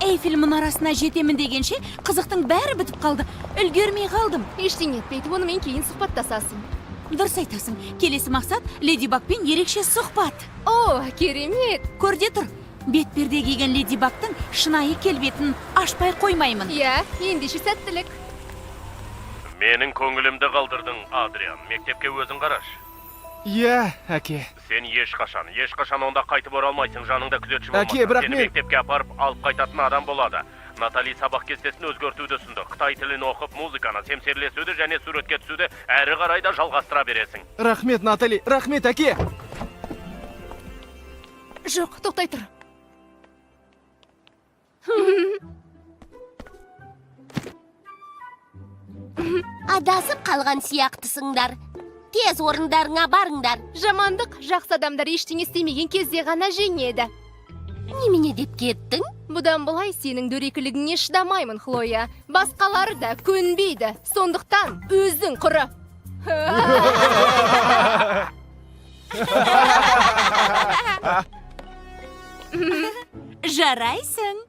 Эйфель мұнарасына жетемін дегенше қызықтың бәрі бітіп қалды. Үлгермей қалдым. Ештеңе етпейді, онымен кейін сұхбаттасасың. Дұрыс айтасың. Келесі мақсат Леди Багпен ерекше сұхбат. О, керемет. Көрде тұр. Бетперде киген Леди Багтың шынайы келбетін ашпай қоймаймын. Иә, ендеше сәттілік. Менің көңілімді қалдырдың, Адриан. Мектепке өзің қараш. Иә, әке. Сен ешқашан онда қайтып оралмайсың, жаныңда күзетші болмаса. Әке, бірақ Сені мектепке апарып алып қайтатын адам болады. Натали сабақ кестесін өзгертуді ұсынды. Қытай тілін оқып, музыканы, семсерлесуді және суретке түсуді әрі қарай да жалғастыра бересің. Рахмет, Натали. Рахмет, әке. Жоқ, тоқтай тұр. Адасып қалған сияқтысыңдар. Тез орындарыңа барыңдар. Жамандық, жақсы адамдар ештеңе істемеген кезде ғана жеңеді. Немене деп кеттің? Бұдан былай сенің дөрекілігіңе шыдамаймын, Хлоя. Басқалары да көнбейді. Сондықтан өзің құры. Жарайсың.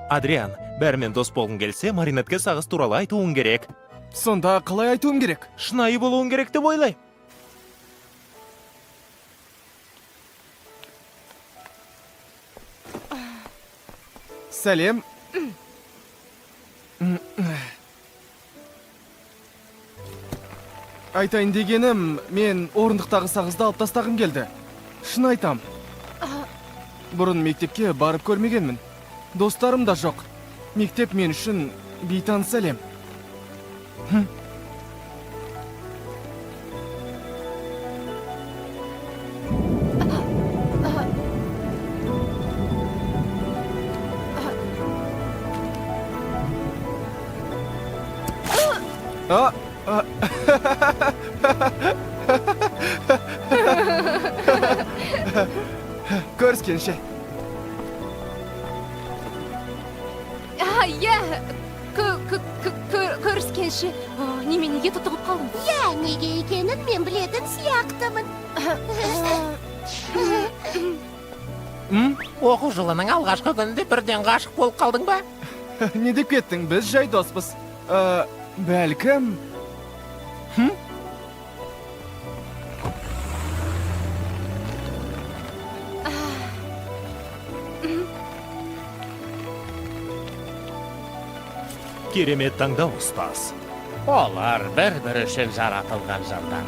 Адриан, бәрімен дос болғың келсе, Маринетке сағыз туралы айтуың керек. Сонда қалай айтуым керек? Шынайы болуың керек деп ойлай. Сәлем. Айтайын дегенім, мен орындықтағы сағызды алып тастағым келді. Шын айтам. Бұрын мектепке барып көрмегенмін. Достарым да жоқ. Мектеп мен үшін бейтаныс әлем. Көріскенше. Иә, көріскенше. Неменеге тұтығып қалдым? Иә, неге екенін мен білетін сияқтымын. Оқу жылының алғашқы күнінде бірден ғашық болып қалдың ба? Не деп кеттің, біз жай доспыз. Бәлкім... Керемет таңдау, ұстаз. Олар бір-бір үшін жаратылған жандар.